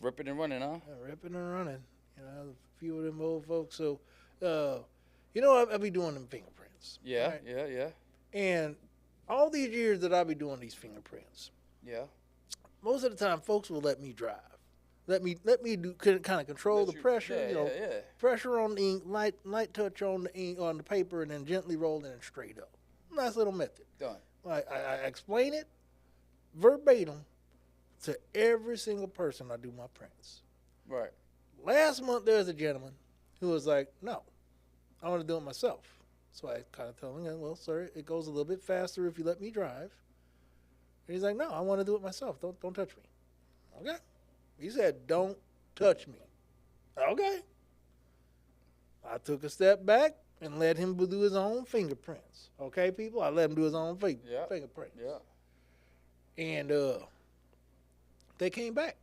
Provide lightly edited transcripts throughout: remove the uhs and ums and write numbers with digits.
Ripping and running, huh? Ripping and running. A few of them old folks. So, I be doing them fingerprints. Yeah, right? yeah. And all these years that I be doing these fingerprints, Yeah. most of the time, folks will let me drive. Let me do kind of control the pressure. Yeah. Pressure on the ink, light touch on the ink on the paper, and then gently roll it in straight up. Nice little method. Done. I explain it verbatim to every single person I do my prints. Right. Last month, there was a gentleman who was like, "No, I want to do it myself." So I kind of told him, "Well, sir, it goes a little bit faster if you let me drive." And he's like, "No, I want to do it myself. Don't touch me." Okay. He said, "Don't touch me." Okay. I took a step back and let him do his own fingerprints. Okay, people? I let him do his own fingerprints. Yeah. And they came back.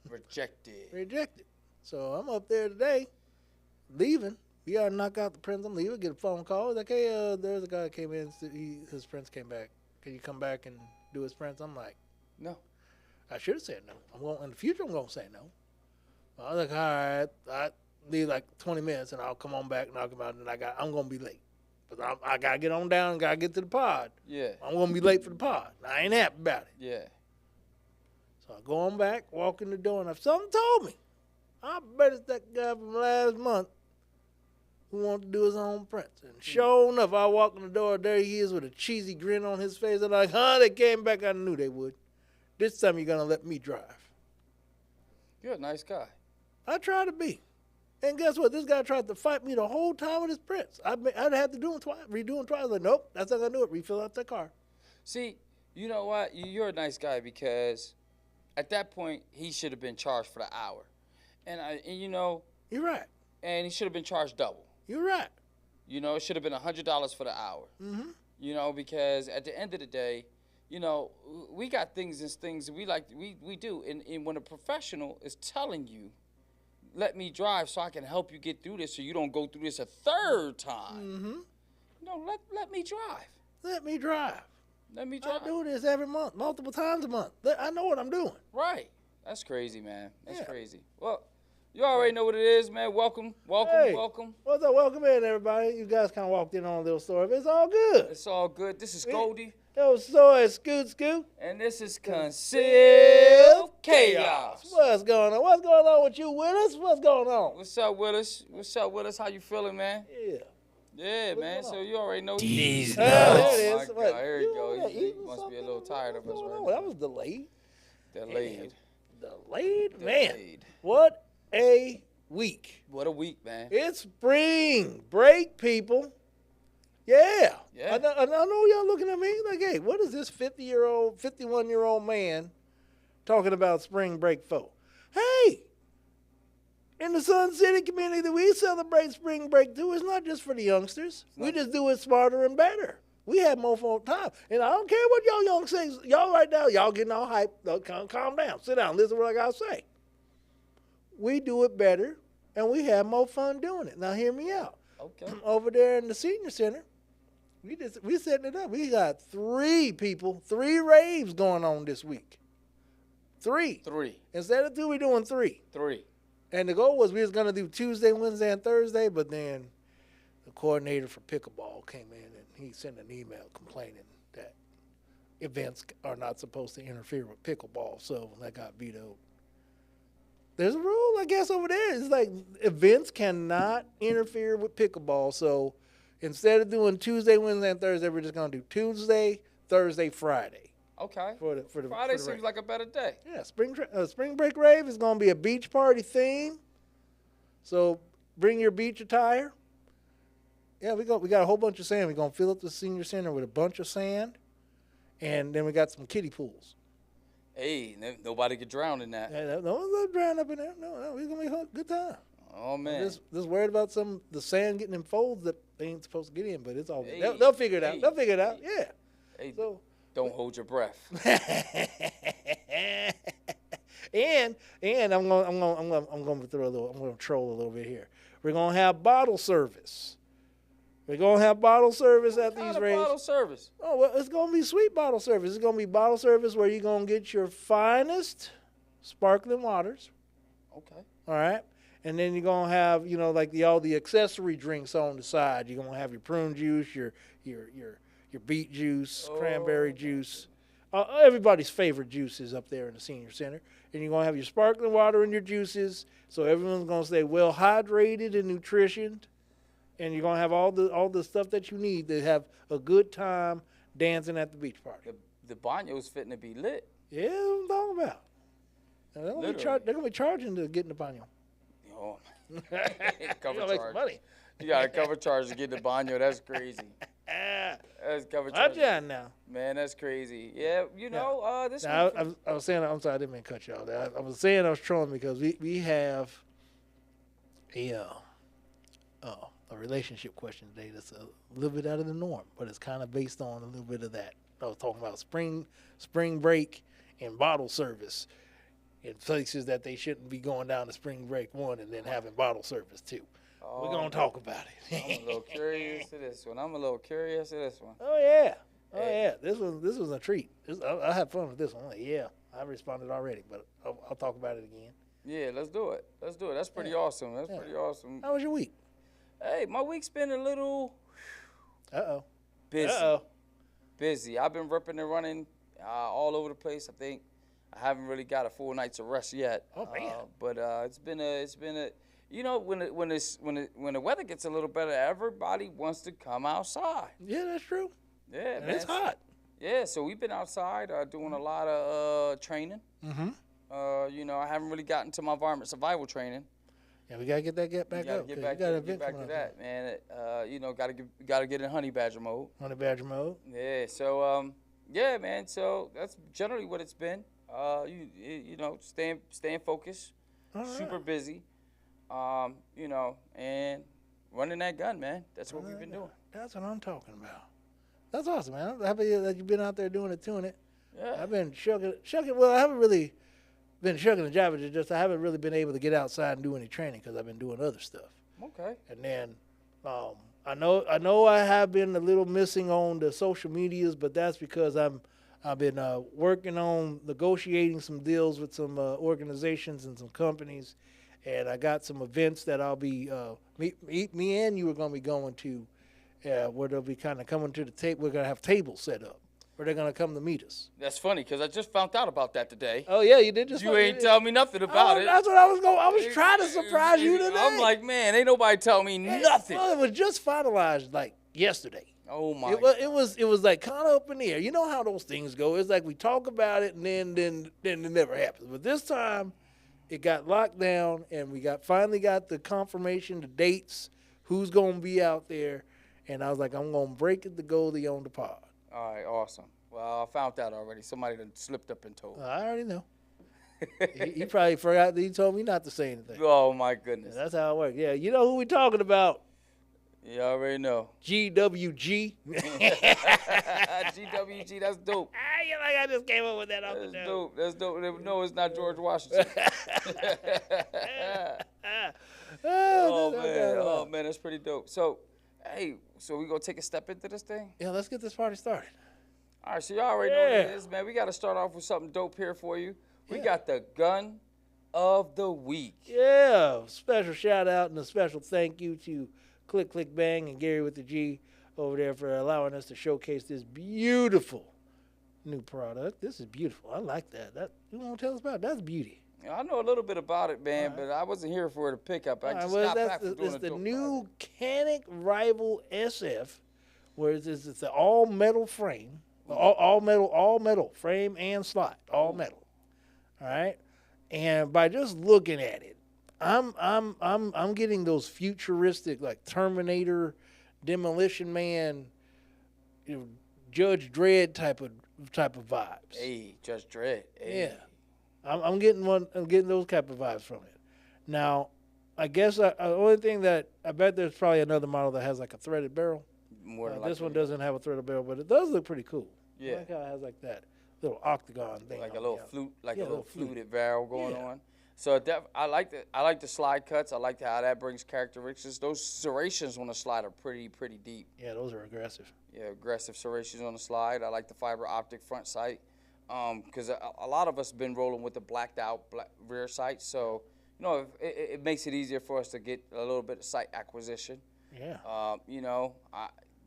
Rejected. So I'm up there today, leaving. We gotta knock out the prints. I'm leaving. Get a phone call. He's like, "Hey, there's a guy that came in. His prints came back. Can you come back and do his prints?" I'm like, "No." I should have said no. In the future, I'm gonna say no. I was like, "All right, I need like 20 minutes, and I'll come on back, knock him out, and I'm gonna be late. But I gotta get on down, gotta get to the pod. Yeah. I'm gonna be late for the pod. I ain't happy about it. Yeah. So I go on back, walk in the door, and if something told me, I bet it's that guy from last month who wanted to do his own prints. And sure enough, I walk in the door, there he is with a cheesy grin on his face. I'm like, they came back. I knew they would. This time you're gonna let me drive. You're a nice guy. I try to be. And guess what? This guy tried to fight me the whole time with his prints. I'd have to do them twice, redo them twice. Like, nope, that's not gonna do it. Refill out the car. See, you know what? You're a nice guy because at that point he should have been charged for the hour, and you're right. And he should have been charged double. You're right. It should have been $100 for the hour. Mm-hmm. Because at the end of the day, we got things we do, and when a professional is telling you, let me drive so I can help you get through this so you don't go through this a third time. Mm-hmm. Let me drive. Let me drive. Let me drive. I do this every month, multiple times a month. I know what I'm doing. Right. That's crazy, man. That's crazy. Well, you already know what it is, man. Welcome. Hey, Welcome. What's up? Welcome in, everybody. You guys kind of walked in on a little story, but it's all good. It's all good. This is Goldie. Yo, soy Scoot. And this is Concealed Chaos. What's going on? What's going on with you, Willis? What's going on? What's up, Willis? How you feeling, man? Yeah, man. So you already know. These there nuts. it Oh, is. my God. Here you go. He must be a little tired of us right now. That was delayed. Delayed. Man. What a week. What a week, man. It's spring break, people. Yeah. I know y'all looking at me like, hey, what is this 51-year-old man talking about spring break for? Hey, in the Sun City community, we celebrate spring break too. It's not just for the youngsters. We just do it smarter and better. We have more fun time. And I don't care what y'all young say. Y'all right now, y'all getting all hyped. Calm down. Sit down. Listen to what I got to say. We do it better, and we have more fun doing it. Now, hear me out. Okay. Over there in the senior center, we setting it up. We got 3 raves going on this week. 3. Instead of 2, we're doing 3. 3. And the goal was we was going to do Tuesday, Wednesday, and Thursday, but then the coordinator for pickleball came in and he sent an email complaining that events are not supposed to interfere with pickleball, so that got vetoed. There's a rule, I guess, over there. It's like events cannot interfere with pickleball, so instead of doing Tuesday, Wednesday, and Thursday, we're just going to do Tuesday, Thursday, Friday. Okay. For the Friday for the seems rave. like a better day. Yeah, spring break rave is going to be a beach party theme. So bring your beach attire. Yeah, we got a whole bunch of sand. We're going to fill up the senior center with a bunch of sand. And then we got some kiddie pools. Hey, nobody could drown in that. Yeah, no one's going to drown up in there. No, it's going to be a good time. Oh, man. Just worried about the sand getting in folds that they ain't supposed to get in, but it's all good. Hey, They'll figure it out. hey, They'll figure it out. Yeah. Hey, So don't hold your breath. and I'm going to troll a little bit here. We're going to have bottle service. We're going to have bottle service at these raves. Bottle service. Oh, well, it's going to be sweet bottle service. It's going to be bottle service where you're going to get your finest sparkling waters. Okay. All right. And then you're gonna have, like all the accessory drinks on the side. You're gonna have your prune juice, your beet juice, cranberry juice. Everybody's favorite juices up there in the senior center. And you're gonna have your sparkling water and your juices, so everyone's gonna stay well hydrated and nutritioned. And you're gonna have all the stuff that you need to have a good time dancing at the beach party. The baño's fitting to be lit. Yeah, that's what I'm talking about. Now, they're gonna be charging to get in the baño. Oh, cover charge. Make some money. You got a cover charge to get in the baño. That's crazy. That's cover charge. Now. Man, that's crazy. Yeah, this. Now, I was saying, I'm sorry, I didn't mean to cut you off. I was saying I was trolling because we have a relationship question today that's a little bit out of the norm, but it's kind of based on a little bit of that. I was talking about spring break and bottle service in places that they shouldn't be going down to spring break 1 and then having bottle service 2. We're going to talk about it. I'm a little curious to this one. Oh, yeah. Yeah. This was a treat. I had fun with this one. Yeah, I responded already, but I'll talk about it again. Yeah, let's do it. That's pretty awesome. Pretty awesome. How was your week? Hey, my week's been a little busy. Busy. I've been ripping and running all over the place. I think I haven't really got a full night's of rest yet. Oh man! But it's been a when the weather gets a little better, everybody wants to come outside. Yeah, that's true. Yeah, and man. It's hot. Yeah, so we've been outside doing a lot of training. Mm-hmm. I haven't really gotten to my environment survival training. Yeah, we gotta get back up. Get back to that, man. Gotta get in honey badger mode. Honey badger mode. Yeah. So yeah, man. So that's generally what it's been. Staying focused. All right. Super busy. And running that gun, man. That's what we've been doing. That's what I'm talking about. That's awesome, man. I'm happy that you've been out there doing it. Yeah. I've been shucking. Well, I haven't really been shucking the job. It's just I haven't really been able to get outside and do any training because I've been doing other stuff. Okay. And then I know I have been a little missing on the social medias, but that's because I've been working on negotiating some deals with some organizations and some companies, and I got some events that I'll be me and you are going to be going to, where they'll be kind of coming to the table. We're going to have tables set up where they're going to come to meet us. That's funny because I just found out about that today. Oh yeah, you did. You ain't tell me nothing about it. That's what I was going. I was trying to surprise you today. I'm like, man, ain't nobody tell me nothing. Well, it was just finalized like yesterday. Oh my! It was like kind of up in the air. You know how those things go. It's like we talk about it and then it never happens. But this time, it got locked down and we finally got the confirmation, the dates, who's gonna be out there, and I was like, I'm gonna break it to Goldie on the pod. All right, awesome. Well, I found out already. Somebody done slipped up and told. I already know. he probably forgot that he told me not to say anything. Oh my goodness! Yeah, that's how it works. Yeah, you know who we talking about? You already know. GWG. GWG, that's dope. Yeah, like I just came up with that off the dope. That's dope. No, it's not George Washington. Oh man, that's pretty dope. So, hey, we gonna take a step into this thing? Yeah, let's get this party started. All right, so y'all already know what it is, man. We got to start off with something dope here for you. We got the gun of the week. Yeah, special shout out and a special thank you to Click Click Bang and Gary with the G over there for allowing us to showcase this beautiful new product. This is beautiful. I like that. You want to tell us about it? That's beauty. Yeah, I know a little bit about it, man, but I wasn't here for it to pick up. I just got back from doing it's the new Canic Rival SF, where it's an all metal frame, all metal frame and slot, all metal. All right, and by just looking at it, I'm getting those futuristic like Terminator, Demolition Man, Judge Dredd type of vibes. Hey, Judge Dredd. Hey. Yeah, I'm getting those type of vibes from it. Now, I guess the only thing that I bet there's probably another model that has like a threaded barrel. More than this one doesn't have a threaded barrel, but it does look pretty cool. Yeah, I like how it has like that little octagon thing, like a little flute, a little fluted barrel going on. So I like the slide cuts. I like how that brings characteristics. Those serrations on the slide are pretty deep. Yeah, those are aggressive. Yeah, aggressive serrations on the slide. I like the fiber optic front sight because a lot of us have been rolling with the blacked out rear sight. So it makes it easier for us to get a little bit of site acquisition. Yeah.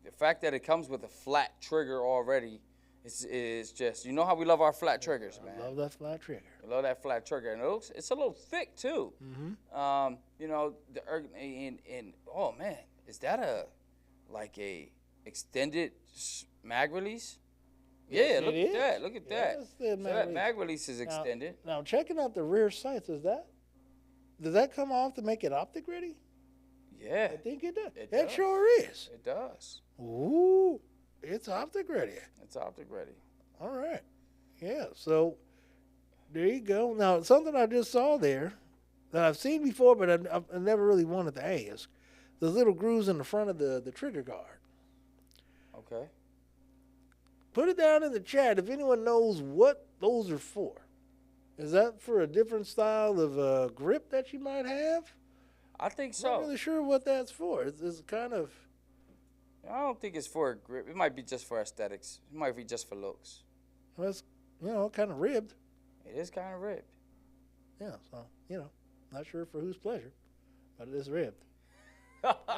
The fact that it comes with a flat trigger already is just, how we love our flat triggers, man. I love that flat trigger. I love that flat trigger, and it's a little thick too. Mm-hmm. Oh man, is that a extended mag release? Yes, Yeah, look at that. Look at Yes, that. So that mag release is extended. Now checking out the rear sights, does that come off to make it optic ready? Yeah. I think it does. It sure is. It does. Ooh, it's optic ready. It's optic ready. All right. Yeah, so there you go. Now, something I just saw there that I've seen before, but I never really wanted to ask. Those little grooves in the front of the trigger guard. Okay. Put it down in the chat if anyone knows what those are for. Is that for a different style of grip that you might have? I think so. I'm not really sure what that's for. It's kind of... I don't think it's for a grip. It might be just for aesthetics. It might be just for looks. Well, it's, kind of ribbed. It is kind of ribbed. Yeah, so, not sure for whose pleasure, but it is ribbed.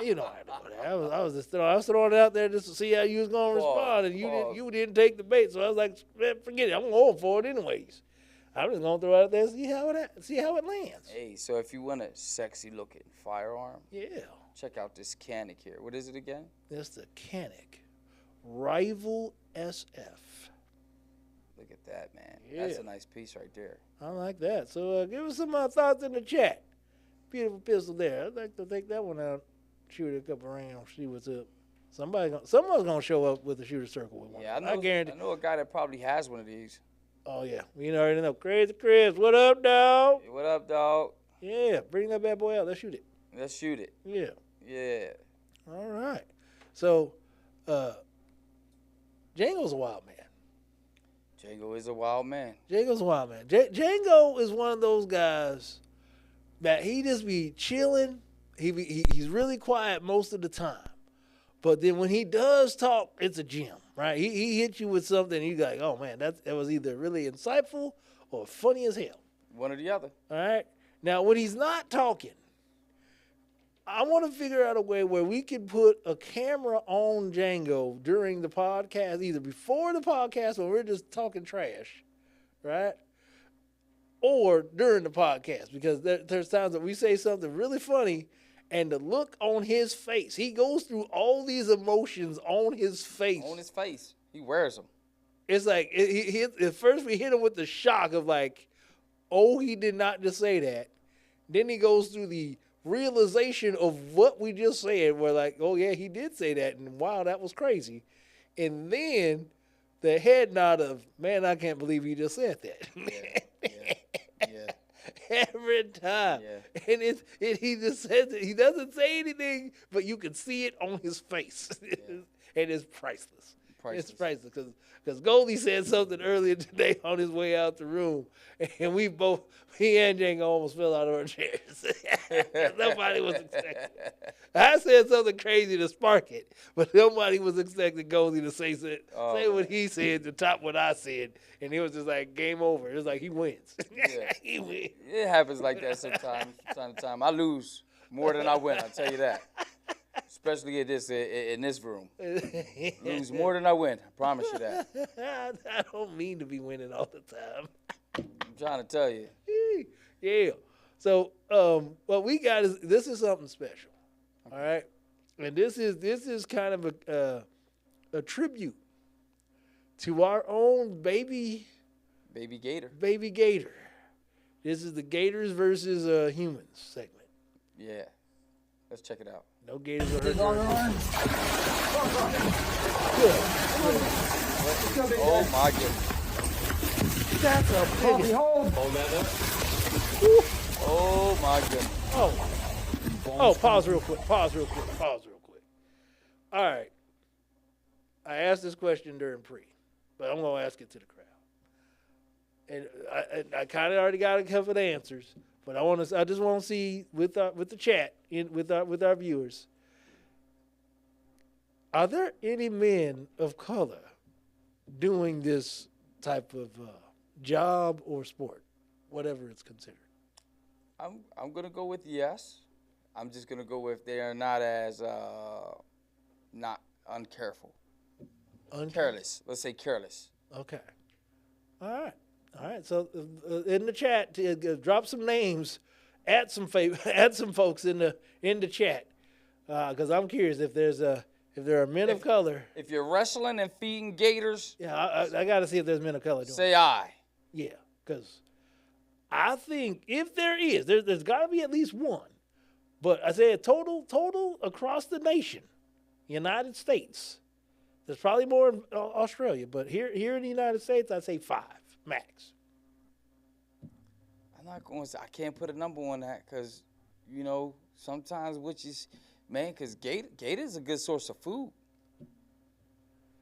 You know how to do it. I was throwing it out there just to see how you was going to respond, and you didn't take the bait, so I was like, man, forget it. I'm going for it anyways. I'm just going to throw it out there and see how it lands. Hey, so if you want a sexy-looking firearm, yeah, check out this Canic here. What is it again? It's the Canic Rival SF. Look at that, man. Yeah. That's a nice piece right there. I like that. So give us some thoughts in the chat. Beautiful pistol there. I'd like to take that one out, shoot it a couple rounds, see what's up. Someone's gonna show up with a shooter circle with one. Yeah, I guarantee. I know a guy that probably has one of these. Oh yeah, we already know. Crazy Chris, what up, dog? Hey, what up, dog? Yeah, bring that bad boy out. Let's shoot it. Let's shoot it. Yeah. Yeah. All right. So, Django's a wild man. Django is a wild man. Django's a wild man. Django is one of those guys that he just be chilling. He's really quiet most of the time. But then when he does talk, it's a gem, right? He hits you with something, and you like, oh, man, that was either really insightful or funny as hell. One or the other. All right? Now, when he's not talking, I want to figure out a way where we can put a camera on Django during the podcast, either before the podcast when we're just talking trash, right? Or during the podcast, because there's times that we say something really funny, and the look on his face, he goes through all these emotions on his face. On his face. He wears them. It's like, at first we hit him with the shock of like, oh, he did not just say that. Then he goes through the realization of what we just said. We're like, oh, yeah, he did say that, and wow, that was crazy. And then the head nod of, man, I can't believe he just said that. Yeah. Every time. Yeah. And he just says it. He doesn't say anything, but you can see it on his face. Yeah. And it's priceless. It's priceless. Because Goldie said something earlier today on his way out the room, and me and Django almost fell out of our chairs. Nobody was expecting it. I said something crazy to spark it, but nobody was expecting Goldie to say what he said to top what I said, and it was just like game over. It was like he wins. Yeah. He wins. It happens like that sometimes, from time to time. I lose more than I win, I'll tell you that. Especially in this room. Lose more than I win. I promise you that. I don't mean to be winning all the time. I'm trying to tell you. Yeah. So what we got this is something special. Okay. All right. And this is kind of a tribute to our own baby Gator. Baby Gator. This is the Gators versus humans segment. Yeah. Let's check it out. No Gators are hurt. Oh my goodness. That's a pity. Hold that up. Oh my goodness. Oh, pause real quick. All right. I asked this question during pre, but I'm going to ask it to the crowd. And I kind of already got a couple of answers. But I just want to see with the chat, with our viewers, are there any men of color doing this type of job or sport, whatever it's considered? I'm gonna go with yes. I'm just gonna go with they are not as not uncareful. Careless. Let's say careless. Okay. All right. All right. So in the chat, drop some names, add some add some folks in the chat, because I'm curious if there are men of color. If you're wrestling and feeding gators, yeah, I got to see if there's men of color. Say aye. Yeah, because I think if there's got to be at least one. But I say total across the nation, United States. There's probably more in Australia, but here in the United States, I'd say 5 max. I'm not going to. I can't put a number on that because, sometimes because gator's a good source of food.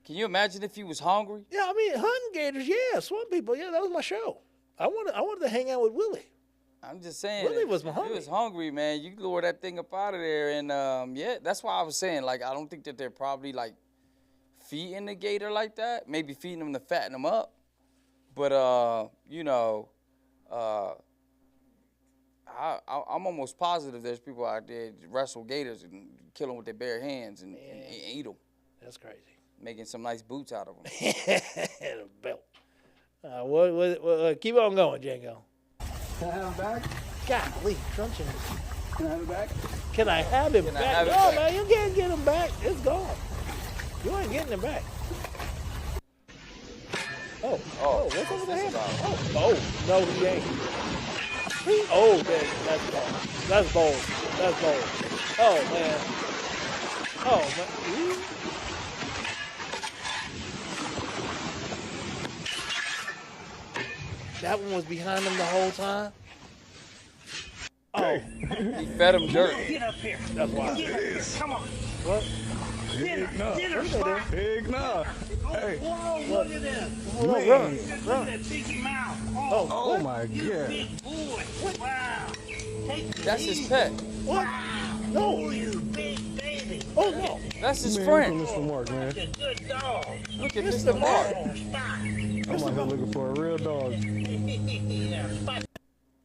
Can you imagine if he was hungry? Yeah, I mean hunting gators. Yeah, swamp people. Yeah, that was my show. I wanted to hang out with Willie. I'm just saying. Willie was hungry. He was hungry, man. You lure that thing up out of there, and that's why I was saying, like, I don't think that they're probably like feeding the gator like that. Maybe feeding them to fatten them up, but I'm almost positive there's people out there that wrestle gators and kill them with their bare hands and eat them. That's crazy. Making some nice boots out of them. And a belt. Keep on going, Django. Can I have him back? Golly, crunching. Can I have it back? Can I have him back? No, man, you can't get him back. It's gone. You ain't getting him back. Oh, what's over the hand? Oh, no, he ain't. That's bold. Oh, man. That one was behind him the whole time? Oh. He fed him dirt. Get up here. That's why. Get up here. Come on. What? Dinner spot. Big nah. Hey. Whoa, look at this. Hold on, Look at that biggie mouth. Oh my You God. big boy. Wow. Take the That's lead. his pet. What? Oh, No. you big baby. Oh, no. That's his Man, friend. Mr. Mark, man. You're a good dog. Look at Mr. Mr. Mark. Mark. Oh, stop. I'm out here looking for a real dog. Yeah, fight.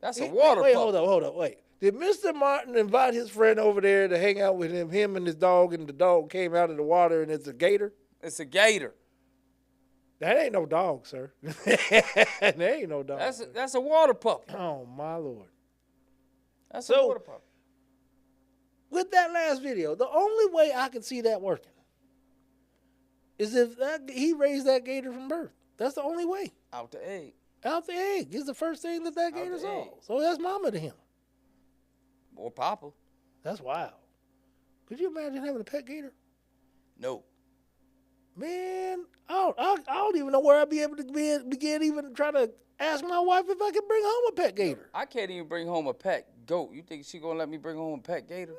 That's a water Wait, pup. hold up. Wait. Did Mr. Martin invite his friend over there to hang out with him and his dog, and the dog came out of the water and it's a gator? It's a gator. That ain't no dog, sir. That ain't no dog. That's a water pup. Oh, my Lord. That's a water pup. With that last video, the only way I can see that working is if he raised that gator from birth. That's the only way. Out the egg. Out the egg is the first thing that gator the saw. egg. So that's mama to him. Or Papa. That's wild. Could you imagine having a pet gator? No. Man, I don't even know where I'd be able to begin even trying to ask my wife if I can bring home a pet gator. I can't even bring home a pet goat. You think she gonna let me bring home a pet gator?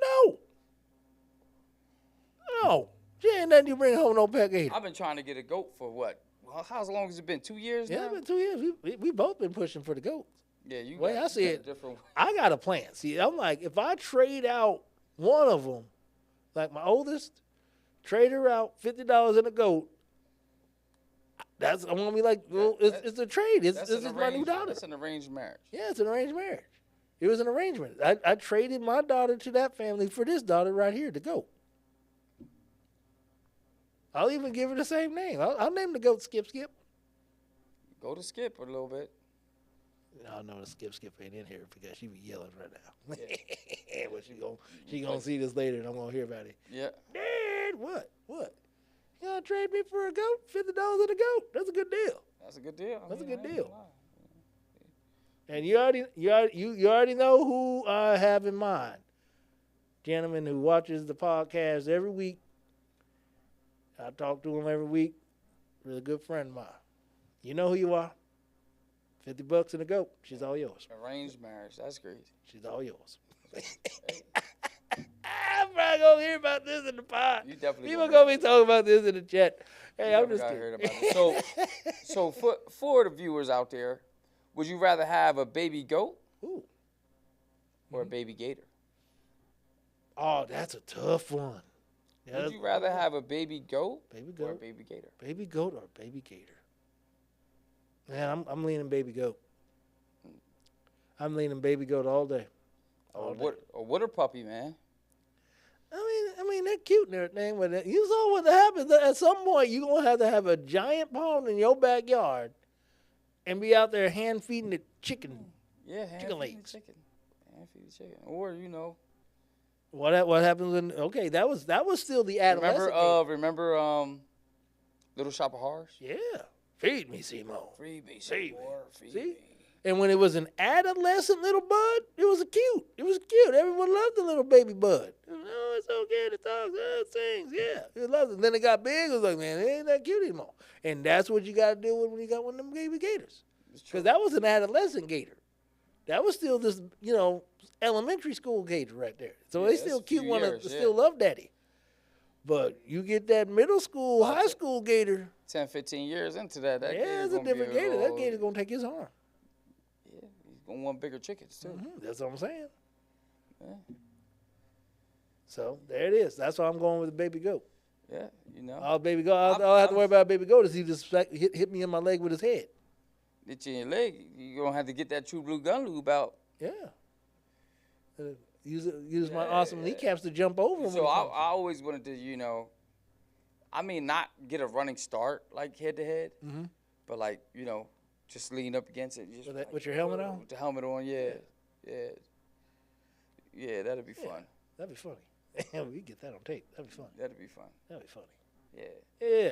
No. She ain't letting you bring home no pet gator. I've been trying to get a goat for what? Well, how long has it been? 2 years now? Yeah, it's been 2 years. We both been pushing for the goats. Yeah, you Wait, got, I see you got it. a different. I got a plan. See, I'm like, if I trade out one of them, like my oldest, trade her out $50 in a goat. I'm gonna be like, well, it's a trade. This is my new daughter. That's an arranged marriage. Yeah, it's an arranged marriage. It was an arrangement. I traded my daughter to that family for this daughter right here, the goat. I'll even give her the same name. I'll name the goat Skip. Go to Skip a little bit. No, the Skip ain't in here because she be yelling right now. Yeah. But she gonna see this later and I'm gonna hear about it. Yeah. Dad, what? You gonna trade me for a goat? $50 in a goat. That's a good deal. That's a good deal. That's a good deal. And you already know who I have in mind. Gentleman who watches the podcast every week. I talk to him every week. Really good friend of mine. You know who you are. $50 in a goat. She's all yours. Arranged marriage. That's great. She's all yours. I'm probably gonna hear about this in the pod. You definitely People gonna be talking about this in the chat. Hey, I'm just heard kidding. about it. So for the viewers out there, would you rather have a baby goat Ooh. or a baby gator? Oh, that's a tough one. Yeah, Would you rather have a baby goat, baby or a goat, baby gator? baby goat, or baby gator? Man, I'm leaning baby goat. I'm leaning baby goat all day. Or water puppy, man. I mean, they're cute and everything, but you saw what happens. At some point, you're going to have a giant pond in your backyard and be out there hand feeding the chicken. Yeah, chicken legs. Chicken. Hand feed the chicken. Or, you know. What happens when, okay, that was still the adolescent. Remember Little Shop of Horrors? Yeah. Feed me, Seymour. Feed me, Seymour. Feed me. And when it was an adolescent little bud, it was cute. It was cute. Everyone loved the little baby bud. Oh, it's okay to talk, sings. Yeah, it loved it. And then it got big. It was like, man, it ain't that cute anymore. And that's what you got to deal with when you got one of them baby gators. Because that was an adolescent gator. That was still this, elementary school gator right there. So they still cute, still love daddy. But you get that middle school, high school gator. 10, 15 years into that it's a different gator. That gator's going to take his arm. Yeah, he's going to want bigger chickens, too. Mm-hmm. That's what I'm saying. Yeah. So there it is. That's why I'm going with the baby goat. Yeah, All baby goat. All I have to worry about baby goat is he just hit me in my leg with his head. Hit you in your leg. You're going to have to get that True Blue gun lube out. Yeah. Use my awesome kneecaps to jump over him. So I always wanted to, not get a running start, like head-to-head, but, like, just lean up against it. Just with your helmet on? With the helmet on, yeah. Yeah, that'd be fun. That'd be funny. We can get that on tape. That'd be fun. That'd be fun. That'd be funny. Yeah. Yeah.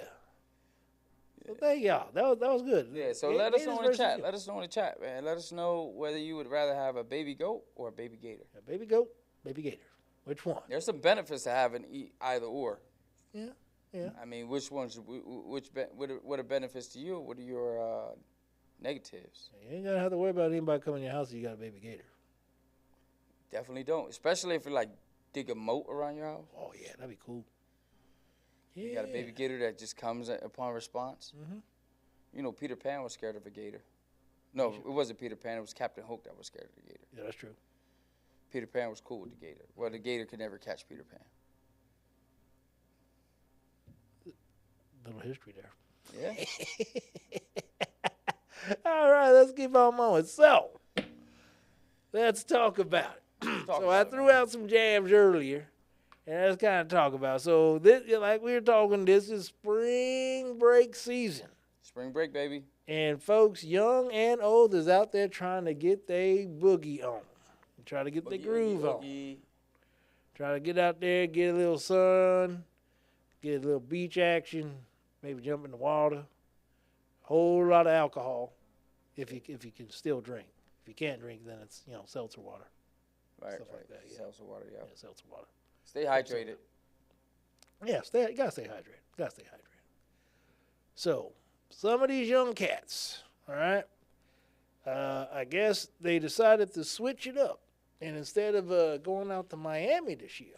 Well, thank y'all. That was good. Yeah, so let us know in the chat. Let us know in the chat, man. Let us know whether you would rather have a baby goat or a baby gator. A baby goat, baby gator. Which one? There's some benefits to having either or. Yeah. I mean, what are benefits to you? What are your negatives? You ain't gonna have to worry about anybody coming in your house if you got a baby gator. Definitely don't, especially if you like dig a moat around your house. Oh yeah, that'd be cool. Yeah. You got a baby gator that just comes upon response. Mm-hmm. Peter Pan was scared of a gator. No, it wasn't Peter Pan. It was Captain Hook that was scared of the gator. Yeah, that's true. Peter Pan was cool with the gator. Well, the gator could never catch Peter Pan. Little history there. Yeah. All right, let's keep on moving. So, let's talk about it. I threw out some jams earlier, and let's kind of talk about it. So, this, like we were talking, this is spring break season. Spring break, baby. And folks, young and old, is out there trying to get their boogie on. Try to get their groove on. Try to get out there, get a little sun, get a little beach action, maybe jump in the water. Whole lot of alcohol, if you can still drink. If you can't drink, then it's seltzer water. Right, Stuff like that. Yeah. Seltzer water, yeah. Seltzer water. Stay hydrated. Yeah, you gotta stay hydrated. So, some of these young cats, all right, I guess they decided to switch it up. And instead of going out to Miami this year,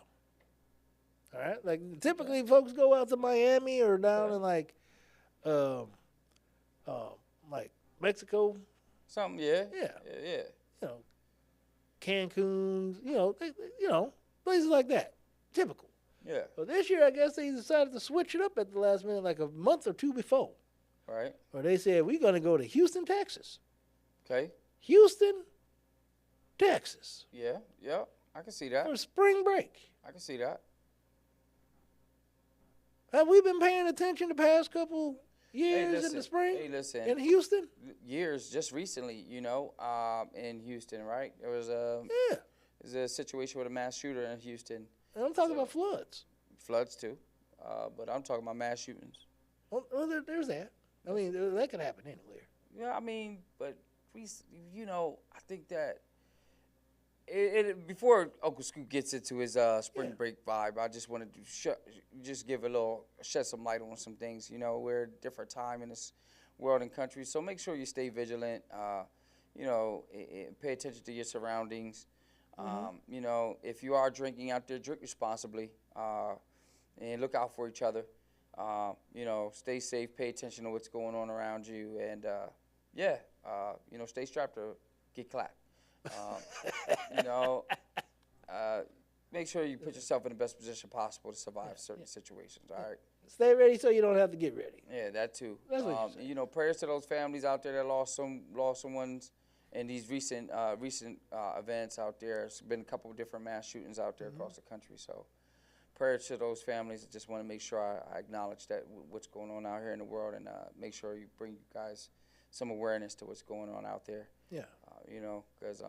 all right, like typically folks go out to Miami or down in like Mexico. Something, yeah. Yeah. Cancun, places like that. Typical. Yeah. But this year, I guess they decided to switch it up at the last minute, like a month or two before. Right. Where they said, we're going to go to Houston, Texas. Okay. Houston, Texas. Yeah. I can see that. For spring break. I can see that. Have we been paying attention the past couple years in the spring? Hey, listen. In Houston? Years, just recently, in Houston, right? There was a situation with a mass shooter in Houston. And I'm talking about floods. Floods, too. But I'm talking about mass shootings. Well, there's that. I mean, that could happen anywhere. Yeah, I mean, but I think that before Uncle Scoop gets into his spring break vibe, I just wanted to shed some light on some things. We're at a different time in this world and country, so make sure you stay vigilant. Pay attention to your surroundings. If you are drinking out there, drink responsibly, and look out for each other. Stay safe, pay attention to what's going on around you, and stay strapped to get clapped. Make sure you put yourself in the best position possible to survive certain situations. All right. Stay ready so you don't have to get ready. Yeah, that too. That's what you're saying. Prayers to those families out there that lost someone's, in these recent events out there. There's been a couple of different mass shootings out there across the country. So prayers to those families. I just want to make sure I acknowledge that what's going on out here in the world, and make sure you bring you guys some awareness to what's going on out there. Yeah. Because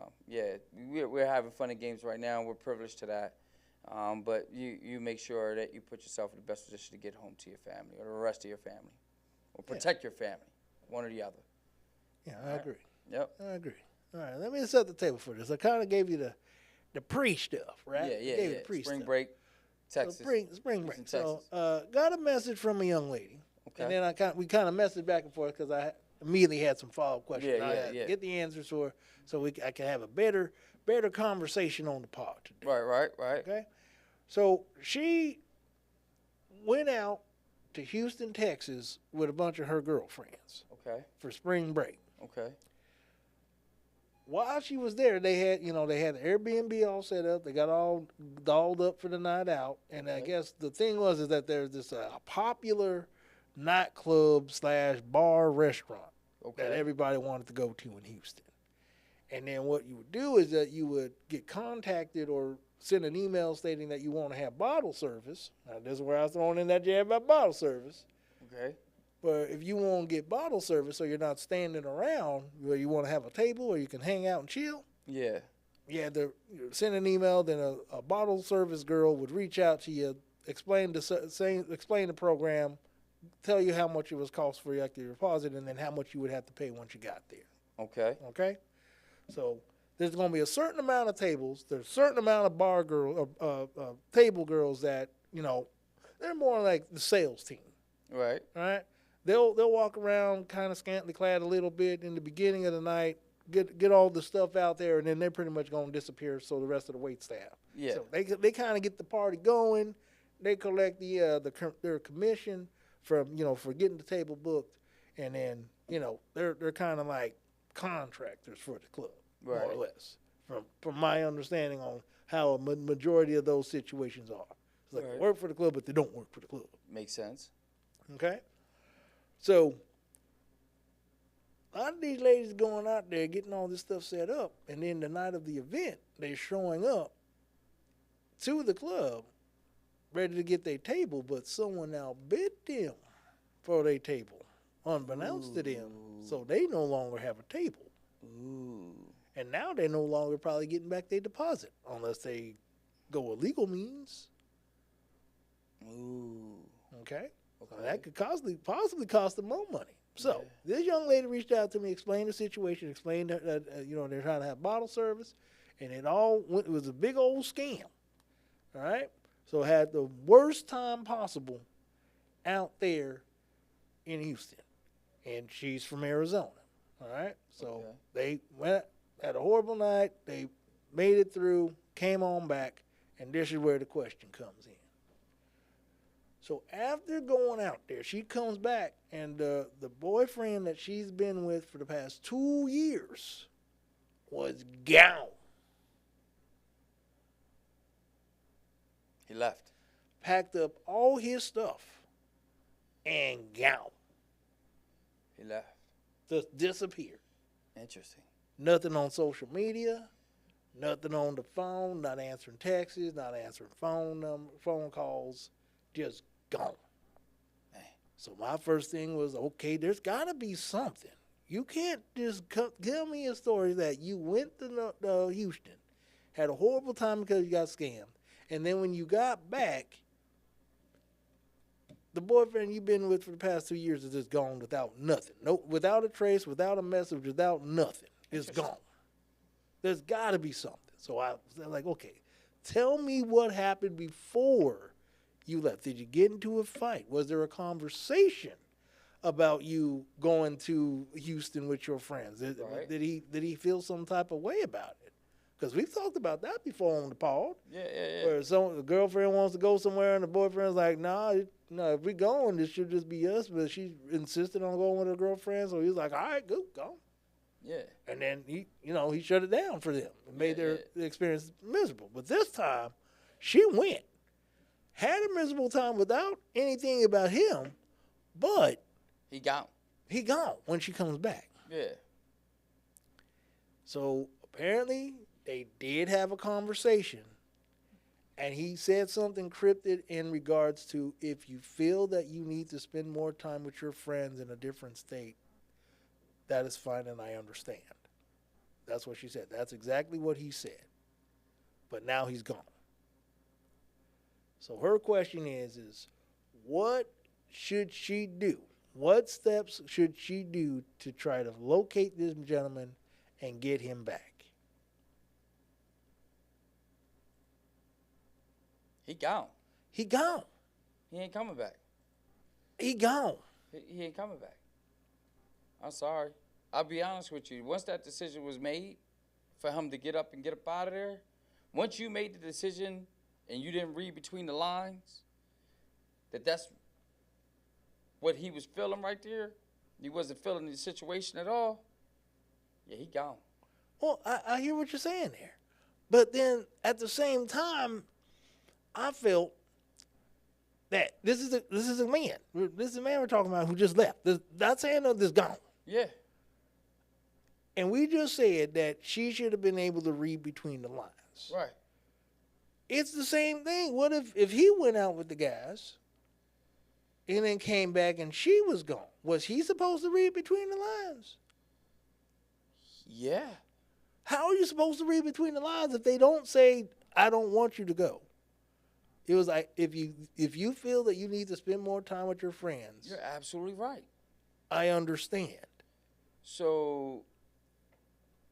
we're having fun and games right now. We're privileged to that. But you make sure that you put yourself in the best position to get home to your family or the rest of your family, or protect your family, one or the other. Yeah, I agree. Yep. I agree. All right, let me set the table for this. I kind of gave you the pre-stuff, right? Yeah. Spring break, Texas. So spring break. Houston, So got a message from a young lady. Okay. And then we kind of messaged back and forth because I immediately had some follow-up questions. Yeah, I had to get the answers for so I can have a better conversation on the pod today. Right. Okay? So she went out to Houston, Texas with a bunch of her girlfriends Okay. for spring break. Okay. While she was there, they had the Airbnb all set up. They got all dolled up for the night out. And I guess the thing is that there's this popular nightclub / bar restaurant that everybody wanted to go to in Houston. And then what you would do is that you would get contacted or send an email stating that you want to have bottle service. Now, this is where I was throwing in that jab about bottle service. Okay. But if you want to get bottle service so you're not standing around, where you want to have a table where you can hang out and chill, Yeah. you send an email, then a bottle service girl would reach out to you, explain the program, tell you how much it was cost for your active deposit, and then how much you would have to pay once you got there. Okay. Okay? So there's going to be a certain amount of tables. There's a certain amount of table girls that, they're more like the sales team. Right. All right? They'll walk around kind of scantily clad a little bit in the beginning of the night, get all the stuff out there, and then they're pretty much going to disappear. So the rest of the wait staff. Yeah. So they kind of get the party going. They collect their commission from for getting the table booked, and then they're kind of like contractors for the club, more or less. From my understanding on how a majority of those situations are. It's like they work for the club, but they don't work for the club. Makes sense. Okay? So, a lot of these ladies going out there getting all this stuff set up, and then the night of the event, they're showing up to the club ready to get their table, but someone outbid them for their table, unbeknownst to them. So they no longer have a table. Ooh. And now they're no longer probably getting back their deposit unless they go illegal means. Ooh. Okay? So that could possibly cost them more money. So this young lady reached out to me, explained the situation, explained that they're trying to have bottle service, and it was a big old scam. All right? So had the worst time possible out there in Houston. And she's from Arizona. All right? So they had a horrible night. They made it through, came on back, and this is where the question comes in. So after going out there, she comes back, and the boyfriend that she's been with for the past 2 years was gone. He left. Packed up all his stuff and gone. He left. Just disappeared. Interesting. Nothing on social media, nothing on the phone, not answering texts, not answering phone calls, just gone. Man. So my first thing was, okay, there's got to be something. You can't just tell me a story that you went to Houston, had a horrible time because you got scammed, and then when you got back, the boyfriend you've been with for the past 2 years is just gone without nothing. No, without a trace, without a message, without nothing. It's gone. There's got to be something. So I was like, okay, tell me what happened before you left. Did you get into a fight? Was there a conversation about you going to Houston with your friends? Did he feel some type of way about it? Because we've talked about that before on the pod. Yeah. Where the girlfriend wants to go somewhere and the boyfriend's like, nah, if we going, this should just be us. But she insisted on going with her girlfriend, so he's like, all right, go. Yeah. And then he shut it down for them and made their experience miserable. But this time, she went, had a miserable time without anything about him, but He gone. he gone when she comes back. Yeah. So apparently they did have a conversation, and he said something cryptic in regards to if you feel that you need to spend more time with your friends in a different state, that is fine and I understand. That's what she said. That's exactly what he said. But now he's gone. So her question is what should she do? What steps should she do to try to locate this gentleman and get him back? He gone. He gone. He ain't coming back. He gone. He ain't coming back. I'm sorry. I'll be honest with you. Once that decision was made for him to get up and get up out of there, once you made the decision and you didn't read between the lines, that's what he was feeling right there, he wasn't feeling the situation at all, yeah, he gone. Well, I hear what you're saying there. But then at the same time, I felt that this is a man. This is a man we're talking about who just left. Not saying that this gone. Yeah. And we just said that she should have been able to read between the lines. Right. It's the same thing. What if he went out with the guys and then came back and she was gone? Was he supposed to read between the lines? Yeah. How are you supposed to read between the lines if they don't say, I don't want you to go? It was like, if you feel that you need to spend more time with your friends, You're absolutely right. I understand. So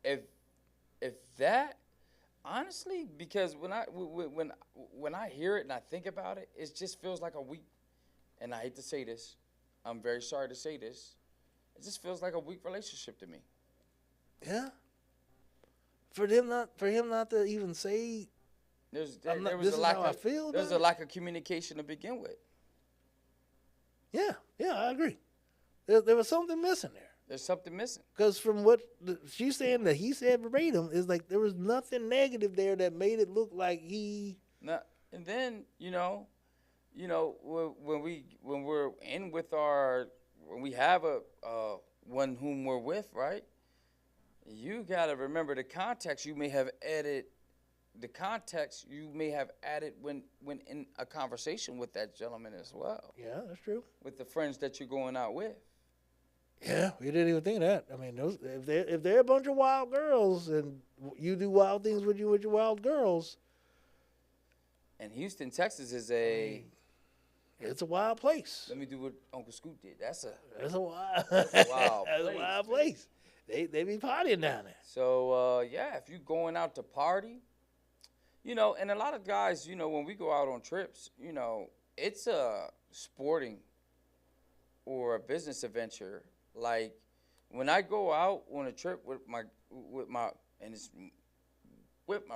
if that, honestly, because when I hear it and I think about it, it just feels like a weak, and I hate to say this, I'm very sorry to say this, it just feels like a weak relationship to me. Yeah. For him not to even say, There this was is a lack how I of feel there was a about it? lack of communication to begin with. Yeah, I agree. There was something missing there. There's something missing. Because from what she's saying that he said verbatim is like there was nothing negative there that made it look like he. Now, and then when we're in with when we have a one whom we're with, right? You gotta remember the context you may have added. The context you may have added when in a conversation with that gentleman as well. Yeah, that's true. With the friends that you're going out with. Yeah, we didn't even think of that. I mean, if they're a bunch of wild girls and you do wild things with your wild girls. And Houston, Texas is it's a wild place. Let me do what Uncle Scoot did. That's a wild, wild that's a wild place. They be partying down there. So yeah, if you're going out to party, and a lot of guys, when we go out on trips, it's a sporting or a business adventure. Like when I go out on a trip with my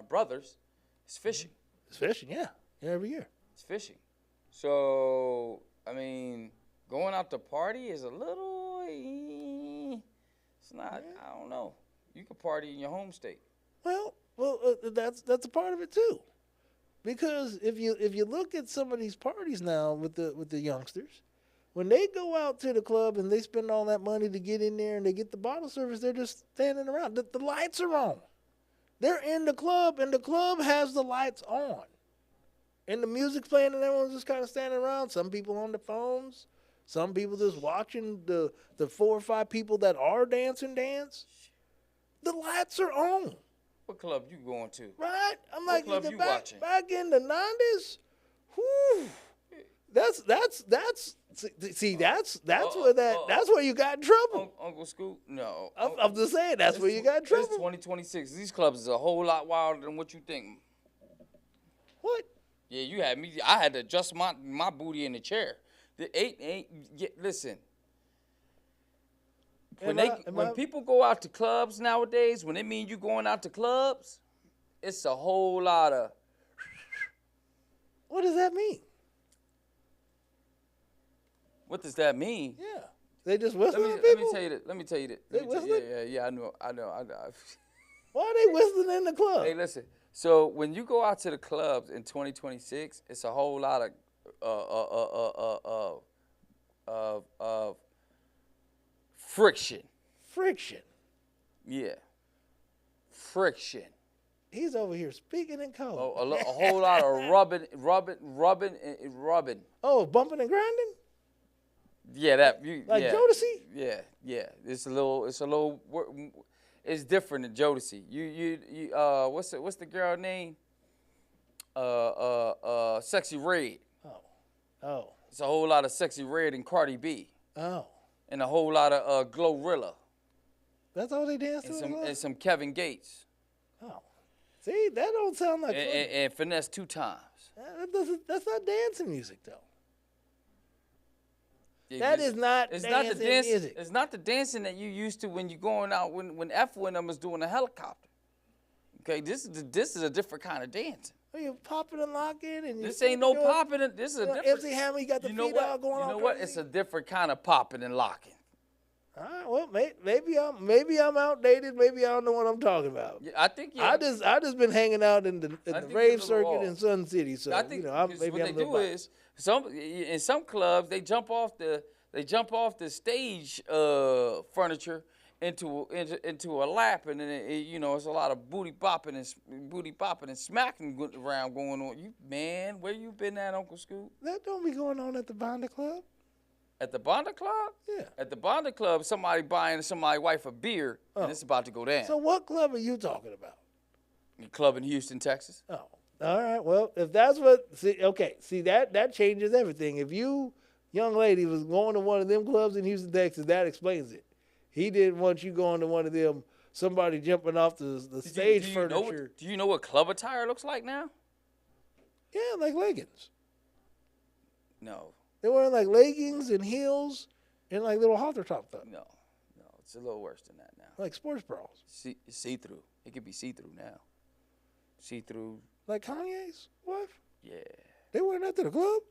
brothers, it's fishing. It's fishing, yeah, every year. It's fishing. So I mean, going out to party is a little. It's not. Yeah. I don't know. You could party in your home state. Well, that's a part of it too, because if you look at some of these parties now with the youngsters, when they go out to the club and they spend all that money to get in there and they get the bottle service, they're just standing around. The lights are on. They're in the club and the club has the lights on, and the music's playing and everyone's just kind of standing around. Some people on the phones, some people just watching the 4 or 5 people that are dancing dance. The lights are on. What club you going to? Right? I'm like, club you watching? Back in the 90s, whew, that's where you got in trouble. Uncle Scoot? No. I'm just saying that's where you got in trouble. It's 2026. These clubs is a whole lot wilder than what you think. What? Yeah, you had me. I had to adjust my booty in the chair. Listen. When people go out to clubs nowadays, when they mean you going out to clubs, it's a whole lot of. What does that mean? What does that mean? Yeah, they just whistling at people. Let me tell you that. They whistling? Yeah. I know. Why are they whistling in the club? Hey, listen. So when you go out to the clubs in 2026, it's a whole lot of. Friction. Friction. Yeah. Friction. He's over here speaking in code. A whole lot of rubbing. Oh, bumping and grinding? Yeah, Like yeah. Jodeci? Yeah. It's different than Jodeci. What's the girl name? Sexy Red. Oh. It's a whole lot of Sexy Red and Cardi B. Oh. And a whole lot of Glorilla. That's all they dance to? And some Kevin Gates. Oh. See, that don't sound like and Finesse 2 times. That's not dancing music, though. Yeah, It's not the music. It's not the dancing that you used to when you going out when F1 was doing a helicopter. Okay, this is a different kind of dancing. Are you popping and locking? And this ain't no popping. This is a different. MC Hammer, you got the feet out going on. You know what? It's a different kind of popping and locking. All right, well, maybe I'm outdated. Maybe I don't know what I'm talking about. Yeah, I think I just been hanging out in the rave circuit in Sun City. So I think maybe what they do is in some clubs they jump off the stage furniture into a lap, and then it's a lot of booty bopping and smacking around going on. Where you been at, Uncle Scoop? That don't be going on at the Bonda Club. At the Bonda Club? Yeah. At the Bonda Club, somebody buying somebody's wife a beer, and it's about to go down. So what club are you talking about? The club in Houston, Texas. Oh, all right. Well, if that's that changes everything. If you, young lady, was going to one of them clubs in Houston, Texas, that explains it. He didn't want you going to one of them, somebody jumping off the stage furniture. Do you know what club attire looks like now? Yeah, like leggings. No. They're wearing like leggings and heels and like little halter top stuff. No, it's a little worse than that now. Like sports bras. See-through. It could be see-through now. See-through. Like Kanye's wife? Yeah. They wearing that to the club?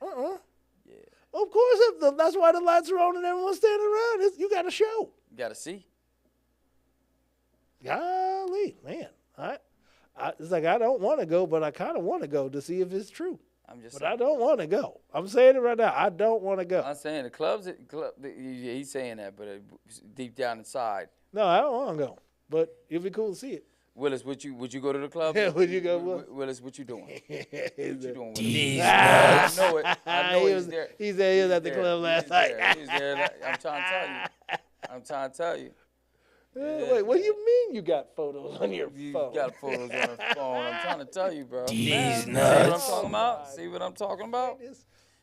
Yeah. Yeah. Of course, that's why the lights are on and everyone's standing around. You got a show. You got to see. Golly, man. It's like I don't want to go, but I kind of want to go to see if it's true. But I don't want to go. I'm saying it right now. I don't want to go. I'm saying the club, he's saying that, but deep down inside. No, I don't want to go. But it'd be cool to see it. Willis, would you go to the club? Yeah, would you go? Willis, what you doing? What you doing? These I know it. I know he's there. He said he was at the club last night. He's there. I'm trying to tell you. Yeah. Wait, what do you mean you got photos on your phone? You got photos on your phone. I'm trying to tell you, bro. These nuts. See what I'm talking about?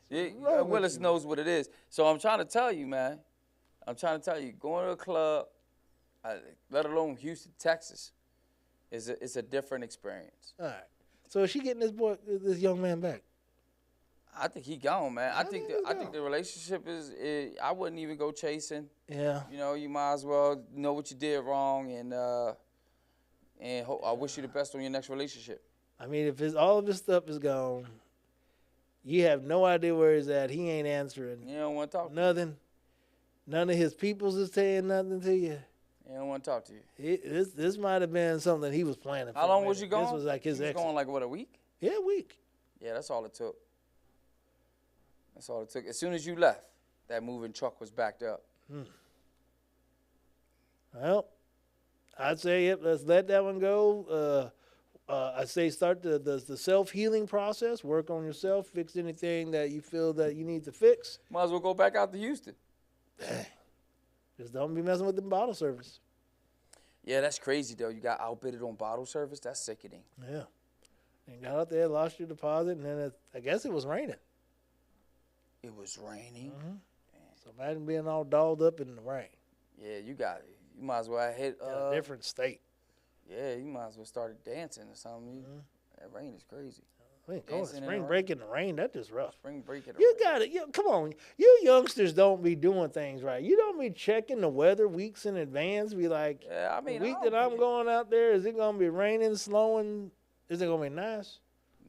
Yeah, Willis knows what it is. So I'm trying to tell you, man. Going to a club, let alone Houston, Texas, it's a different experience. All right. So is she getting this young man back? I think he gone, man. I think the relationship is. I wouldn't even go chasing. Yeah. You might as well know what you did wrong, and I wish you the best on your next relationship. I mean, if all of his stuff is gone, you have no idea where he's at. He ain't answering. You don't want to talk. Nothing. None of his peoples is saying nothing to you. He don't want to talk to you. This might have been something he was planning. How long was you gone? This was like his ex. Going like what, a week? Yeah, a week. Yeah, that's all it took. That's all it took. As soon as you left, that moving truck was backed up. Well, I'd say let's let that one go. I'd say start the self-healing process. Work on yourself. Fix anything that you feel that you need to fix. Might as well go back out to Houston. Dang. Just don't be messing with the bottle service. Yeah, that's crazy, though. You got outbidded on bottle service? That's sickening. Yeah. And got out there, lost your deposit, and then I guess it was raining. It was raining? Mm-hmm. So imagine being all dolled up in the rain. Yeah, you got it. You might as well hit a different state. Yeah, you might as well start dancing or something. That rain is crazy. I mean, going to spring break in the rain, that's just rough. Spring break in the You rain. got it. Come on. You youngsters don't be doing things right. You don't be checking the weather weeks in advance. Be like, yeah, I mean, the week that I'm going out there, is it going to be raining, snowing? Is it going to be nice?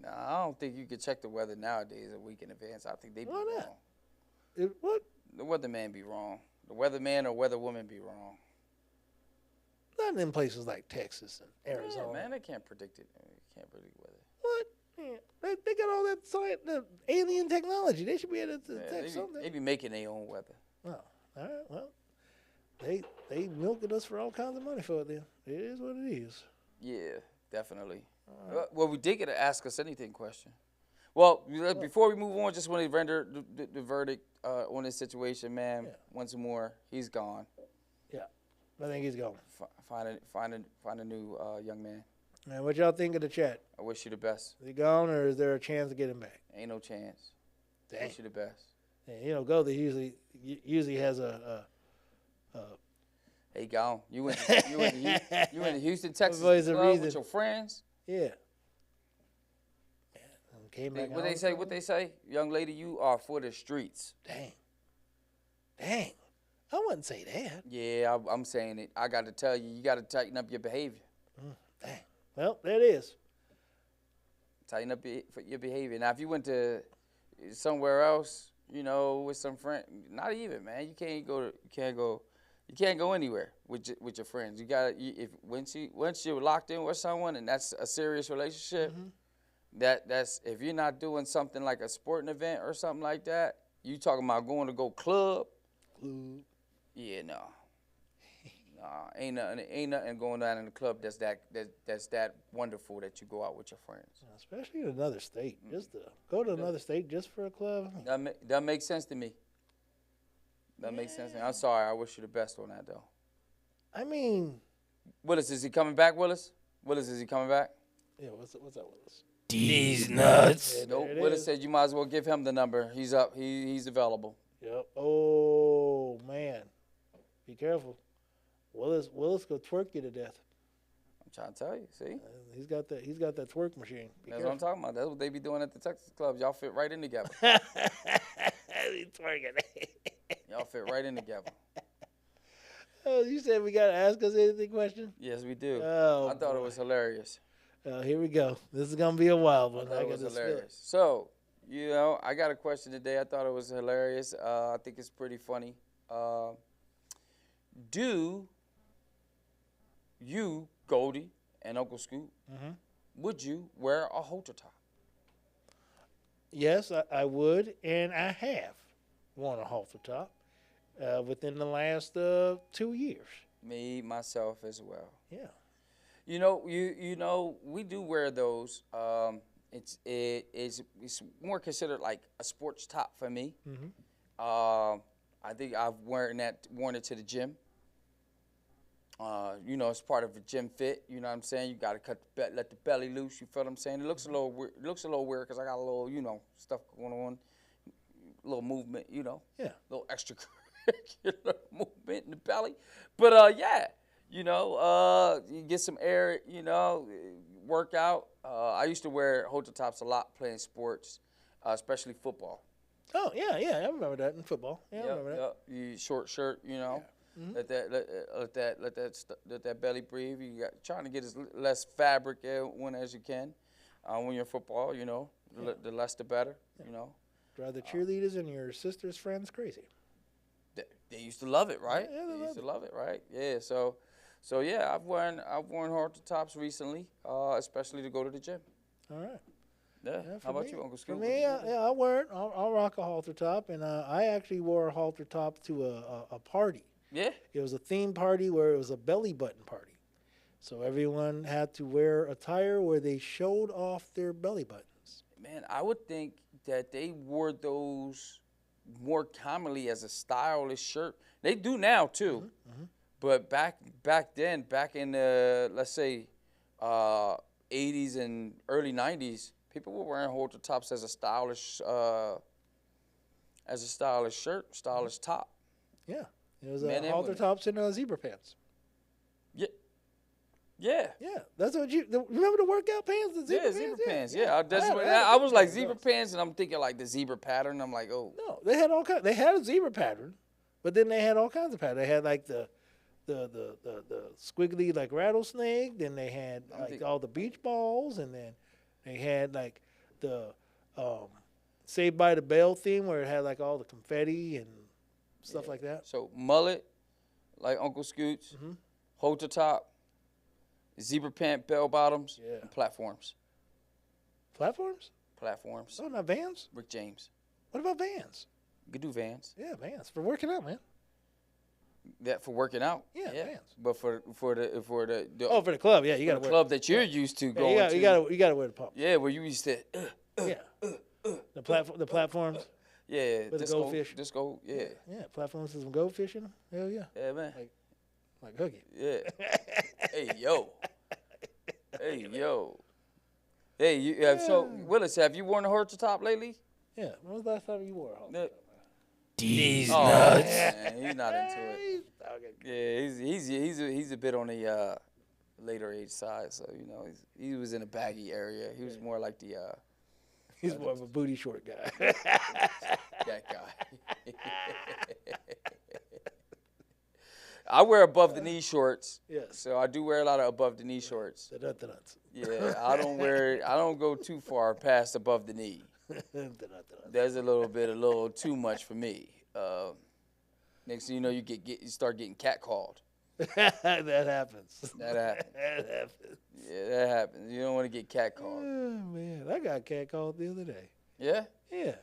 No, I don't think you can check the weather nowadays a week in advance. I think they be Why not? wrong. What? The weatherman be wrong. The weatherman or weatherwoman be wrong. Not in places like Texas and Arizona. Yeah, man, they can't predict it. They can't predict weather. What? Yeah. They got all that science, the alien technology. They should be able to detect something. They be making their own weather. Oh, all right. Well, they milking us for all kinds of money for it. Then it is what it is. Yeah, definitely. Well, we did get an Ask Us Anything question. Well, before we move on, just want to render the verdict on this situation, man. Yeah. Once more, he's gone. Yeah, I think he's gone. Find a new young man. Man, what y'all think of the chat? I wish you the best. Is he gone, or is there a chance to get him back? Ain't no chance. Dang. Wish you the best. Yeah, Goldie usually has a Hey, gone. You went to Houston, Texas Always a club reason. with your friends. yeah. And came back. What they say? What they say? Young lady, you are for the streets. Dang. I wouldn't say that. Yeah, I'm saying it. I got to tell you, you got to tighten up your behavior. Dang. Well, there it is. Tighten up your behavior. Now, if you went to somewhere else, with some friend, not even, man. You can't go anywhere with your friends. You got once you're locked in with someone and that's a serious relationship. That's if you're not doing something like a sporting event or something like that. You talking about going to go club? Yeah, no. Nah, ain't nothing going on in the club that's that wonderful that you go out with your friends. Especially in another state. Just to go to another state just for a club. That makes sense to me. That makes sense to me. I'm sorry. I wish you the best on that, though. I mean, Willis, is he coming back, Willis? Willis, is he coming back? yeah, what's up with this? These nuts. Yeah, Nope. there it Willis is. said you might as well give him the number. He's up. He's available. Yep. Oh man, be careful. Willis go twerk you to death. I'm trying to tell you. See? He's got that twerk machine. Be That's what I'm talking about. That's what they be doing at the Texas clubs. Y'all fit right in together. He's twerking. Y'all fit right in together. Oh, you said we got to ask us anything question? Yes, we do. Oh, I thought it boy. was hilarious. Here we go. This is going to be a wild I one. thought it was this feeling. hilarious. So, I got a question today. I thought it was hilarious. I think it's pretty funny. Do you, Goldie, and Uncle Scoot, would you wear a halter top? Yes, I would, and I have worn a halter top within the last 2 years. Me, myself, as well. Yeah. We do wear those. It's more considered like a sports top for me. I think I've worn it to the gym. It's part of a gym fit. You know what I'm saying? You got to let the belly loose. You feel what I'm saying? It looks a little weird. It looks a little weird because I got a little, stuff going on, a little movement. Yeah. A little extracurricular movement in the belly. But you get some air. Work out. I used to wear halter tops a lot playing sports, especially football. Oh, yeah. I remember that in football. Yeah, I remember that. You short shirt, Let that belly breathe. You got trying to get as less fabric on as you can. When you're in football, the less the better. Drive the cheerleaders and your sister's friends crazy. They used to love it, right? Yeah, they used to love it, right? Yeah. So yeah, I've worn halter tops recently, especially to go to the gym. All right. Yeah. How about you, Uncle For Scoot? me, I wear it. I'll rock a halter top, and I actually wore a halter top to a party. Yeah. It was a theme party where it was a belly button party. So everyone had to wear attire where they showed off their belly buttons. Man, I would think that they wore those more commonly as a stylish shirt. They do now too. But back then, back in the, let's say, 80s and early 90s, people were wearing halter tops as a stylish shirt, stylish top. Yeah. It was Men and halter women. tops and zebra pants. Yeah. Yeah, that's what remember the workout pants? The zebra Yeah, pants? zebra pants. Yeah. I was like zebra pants, and I'm thinking like the zebra pattern. I'm like, oh. No, they had all kinds. They had a zebra pattern, but then they had all kinds of patterns. They had like the squiggly like rattlesnake. Then they had like all the beach balls, and then they had like the Saved by the Bell theme where it had like all the confetti and stuff like that. So mullet, like Uncle Scoots, halter top, zebra pant bell bottoms, Yeah. and platforms. Platforms? Platforms. Oh, not Vans. Rick James. What about Vans? You could do Vans. Yeah, Vans for working out, man. That for working out. Yeah, pants. But for the For the club, yeah, you got to wear. club that you're used to going to. You got to wear the pump. Yeah, where you used to. The platforms. Yeah, With the goldfish. Disco. Yeah. Yeah, platforms with some goldfish in them. Hell yeah. Yeah, man. Like hooky. Yeah. Hey yo. Hey yo. Hey, so Willis, have you worn a Holter Top lately? Yeah. When was the last time you wore a Holter Top? These Oh nuts. man, he's not into it. Yeah, he's a bit on the later age side, so he was in a baggy area. He was more like the He's more of a booty short guy. that guy. I wear above the knee shorts. Yes. So I do wear a lot of above the knee shorts. The nuts. Yeah, I don't go too far past above the knee. That's a little too much for me. Next thing you know, you start getting catcalled. That happens. That happens. That happens. Yeah, that happens. You don't want to get catcalled. Oh man, I got catcalled the other day. Yeah? Yeah.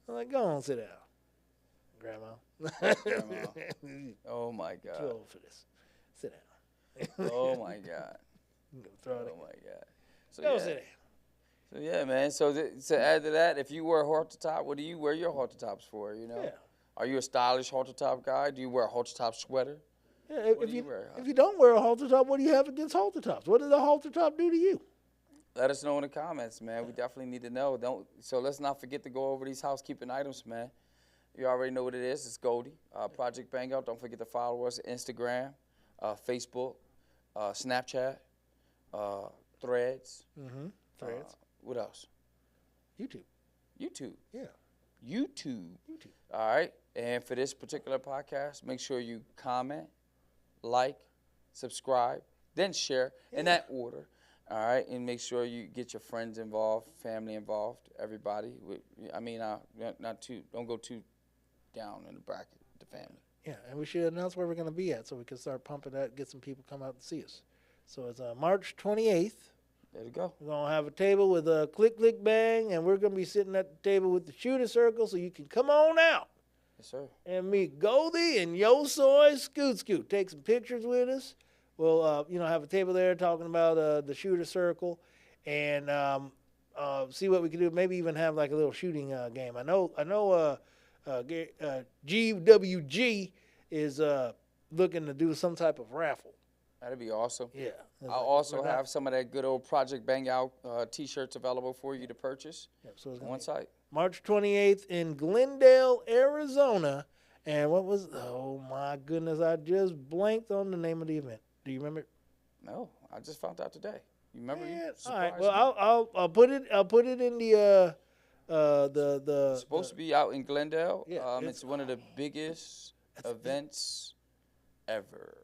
I'm like, go on, sit down, Grandma. Oh my Too God. old for this. Sit down. Oh my God. Throw it Oh my God. So Go yeah. sit down. So yeah, man. So to add to that, if you wear a Holter Top, what do you wear your Holter Tops for? Yeah. Are you a stylish Holter Top guy? Do you wear a Holter Top sweater? Yeah, What do you wear? if you don't wear a halter top, what do you have against halter tops? What does a halter top do to you? Let us know in the comments, man. We definitely need to know. So let's not forget to go over these housekeeping items, man. You already know what it is. It's Goldie, Project Bang Out. Don't forget to follow us on Instagram, Facebook, Snapchat, Threads. Mm-hmm. Threads. What else? YouTube. YouTube. Yeah. YouTube. All right. And for this particular podcast, make sure you comment, like, subscribe, then share in that order. All right. And make sure you get your friends involved, family involved, everybody. Don't go too down in the bracket, the family. Yeah, and we should announce where we're going to be at so we can start pumping that, get some people come out and see us. So it's March 28th. There you go. We're going to have a table with a click, click, bang, and we're going to be sitting at the table with the shooter circle so you can come on out. Yes, sir. And meet Goldie and Yo Soy Scoot. Take some pictures with us. We'll, have a table there talking about the shooter circle and see what we can do. Maybe even have like a little shooting game. I know GWG is looking to do some type of raffle. That'd be awesome. Yeah. I'll also have some of that good old Project Bang Out T-shirts available for you to purchase So it's on site. March 28th in Glendale, Arizona. And oh my goodness, I just blanked on the name of the event. Do you remember? No, I just found out today. You remember? Man, You all right. surprised Well, me. I'll put it in the It's supposed to be out in Glendale. Yeah, It's one of the biggest events ever.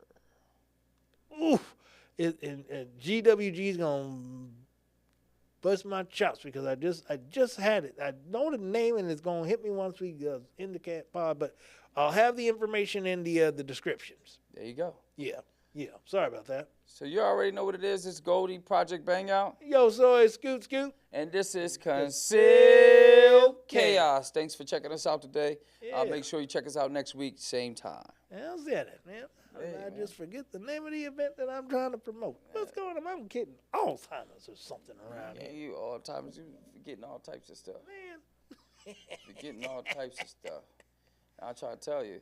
Oof. And GWG's gonna bust my chops because I just had it. I know the name and it's gonna hit me once we end the cat pod, but I'll have the information in the descriptions. There you go. Yeah. Sorry about that. So you already know what it is. It's Goldie, Project Bang Out. Yo, Soy Scoot. And this is Concealed Chaos. Thanks for checking us out today. Yeah. Make sure you check us out next week, same time. How's that, man? Hey, I man. just forget the name of the event that I'm trying to promote. What's going on? I'm getting Alzheimer's or something around Yeah, here. you all times you forgetting all types of stuff. Man. Forgetting all types of stuff. I'll try to tell you.